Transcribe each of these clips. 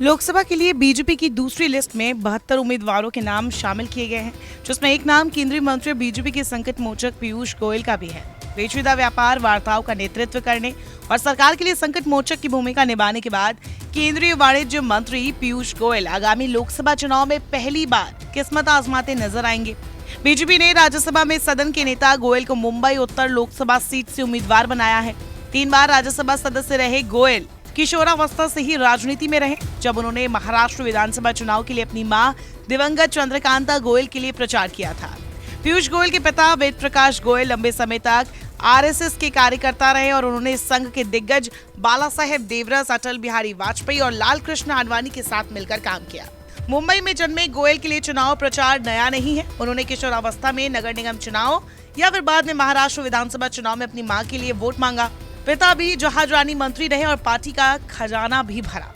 लोकसभा के लिए बीजेपी की दूसरी लिस्ट में 72 उम्मीदवारों के नाम शामिल किए गए हैं, जिसमें एक नाम केंद्रीय मंत्री बीजेपी के संकट मोचक पीयूष गोयल का भी है। पेचीदा व्यापार वार्ताओं का नेतृत्व करने और सरकार के लिए संकट मोचक की भूमिका निभाने के बाद केंद्रीय वाणिज्य मंत्री पीयूष गोयल आगामी लोकसभा चुनाव में पहली बार किस्मत आजमाते नजर आएंगे। बीजेपी ने राज्यसभा में सदन के नेता गोयल को मुंबई उत्तर लोकसभा सीट से उम्मीदवार बनाया है। 3 बार राज्यसभा सदस्य रहे गोयल किशोरावस्था से ही राजनीति में रहे, जब उन्होंने महाराष्ट्र विधानसभा चुनाव के लिए अपनी मां दिवंगत चंद्रकांता गोयल के लिए प्रचार किया था। पीयूष गोयल के पिता वेद प्रकाश गोयल लंबे समय तक आरएसएस के कार्यकर्ता रहे और उन्होंने संघ के दिग्गज बाला साहेब देवरस, अटल बिहारी वाजपेयी और लाल कृष्ण आडवाणी के साथ मिलकर काम किया। मुंबई में जन्मे गोयल के लिए चुनाव प्रचार नया नहीं है। उन्होंने किशोरावस्था में नगर निगम चुनाव या फिर बाद में महाराष्ट्र विधानसभा चुनाव में अपनी मां के लिए वोट मांगा। पिता भी जहाजरानी मंत्री रहे और पार्टी का खजाना भी भरा।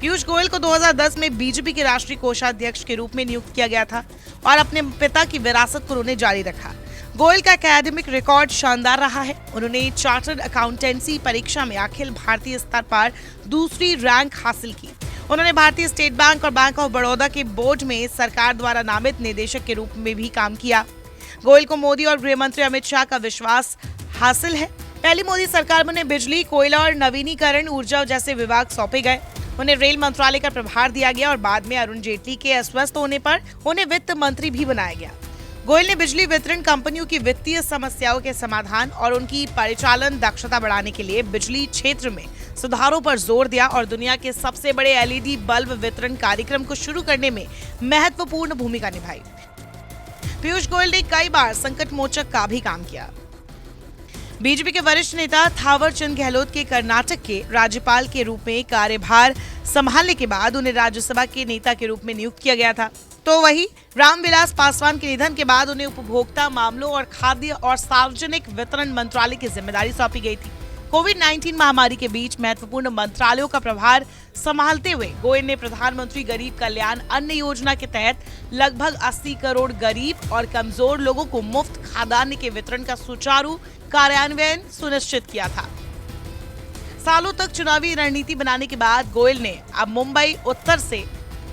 पीयूष गोयल को 2010 में बीजेपी के राष्ट्रीय कोषाध्यक्ष के रूप में नियुक्त किया गया था और अपने पिता की विरासत को उन्होंने जारी रखा। गोयल का एकेडमिक रिकॉर्ड शानदार रहा है। उन्होंने चार्टर्ड अकाउंटेंसी परीक्षा में अखिल भारतीय स्तर पर दूसरी रैंक हासिल की। उन्होंने भारतीय स्टेट बैंक और बैंक ऑफ बड़ौदा के बोर्ड में सरकार द्वारा नामित निदेशक के रूप में भी काम किया। गोयल को मोदी और गृह मंत्री अमित शाह का विश्वास हासिल है। पहली मोदी सरकार में उन्हें बिजली, कोयला और नवीनीकरण ऊर्जा जैसे विभाग सौंपे गए। उन्हें रेल मंत्रालय का प्रभार दिया गया और बाद में अरुण जेटली के अस्वस्थ होने पर उन्हें वित्त मंत्री भी बनाया गया। गोयल ने बिजली वितरण कंपनियों की वित्तीय समस्याओं के समाधान और उनकी परिचालन दक्षता बढ़ाने के लिए बिजली क्षेत्र में सुधारों पर जोर दिया और दुनिया के सबसे बड़े एलईडी बल्ब वितरण कार्यक्रम को शुरू करने में महत्वपूर्ण भूमिका निभाई। पीयूष गोयल ने कई बार संकट मोचक का भी काम किया। बीजेपी के वरिष्ठ नेता थावर चंद गहलोत के कर्नाटक के राज्यपाल के रूप में कार्यभार संभालने के बाद उन्हें राज्यसभा के नेता के रूप में नियुक्त किया गया था। तो वहीं रामविलास पासवान के निधन के बाद उन्हें उपभोक्ता मामलों और खाद्य और सार्वजनिक वितरण मंत्रालय की जिम्मेदारी सौंपी गई थी। कोविड-19 महामारी के बीच महत्वपूर्ण मंत्रालयों का प्रभार संभालते हुए गोयल ने प्रधानमंत्री गरीब कल्याण अन्न योजना के तहत लगभग 80 करोड़ गरीब और कमजोर लोगों को मुफ्त खाद्यान्न के वितरण का सुचारू कार्यान्वयन सुनिश्चित किया था। सालों तक चुनावी रणनीति बनाने के बाद गोयल ने अब मुंबई उत्तर से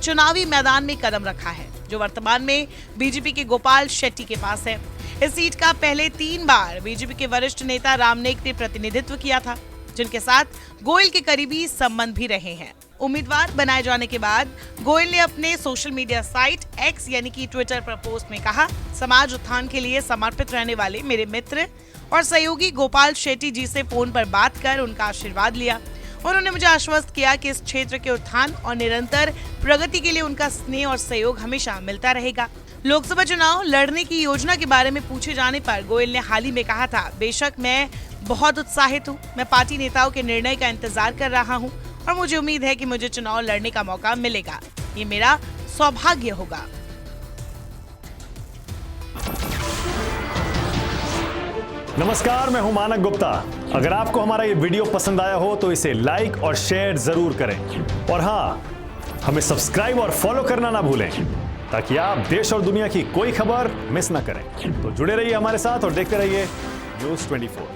चुनावी मैदान में कदम रखा है, जो वर्तमान में बीजेपी के गोपाल शेट्टी के पास है। इस सीट का पहले 3 बार बीजेपी के वरिष्ठ नेता राम नाईक ने प्रतिनिधित्व किया था, जिनके साथ गोयल के करीबी संबंध भी रहे हैं। उम्मीदवार बनाए जाने के बाद गोयल ने अपने सोशल मीडिया साइट एक्स यानी कि ट्विटर पर पोस्ट में कहा, समाज उत्थान के लिए समर्पित रहने वाले मेरे मित्र और सहयोगी गोपाल शेट्टी जी से फोन पर बात कर उनका आशीर्वाद लिया। उन्होंने मुझे आश्वस्त किया कि इस क्षेत्र के उत्थान और निरंतर प्रगति के लिए उनका स्नेह और सहयोग हमेशा मिलता रहेगा। लोकसभा चुनाव लड़ने की योजना के बारे में पूछे जाने पर गोयल ने हाल ही में कहा था, बेशक मैं बहुत उत्साहित हूँ। मैं पार्टी नेताओं के निर्णय का इंतजार कर रहा हूँ और मुझे उम्मीद है कि मुझे चुनाव लड़ने का मौका मिलेगा। ये मेरा सौभाग्य होगा। नमस्कार, मैं हूं मानक गुप्ता। अगर आपको हमारा ये वीडियो पसंद आया हो तो इसे लाइक और शेयर जरूर करें और हाँ, हमें सब्सक्राइब और फॉलो करना ना भूलें ताकि आप देश और दुनिया की कोई खबर मिस ना करें। तो जुड़े रहिए हमारे साथ और देखते रहिए न्यूज़ 24।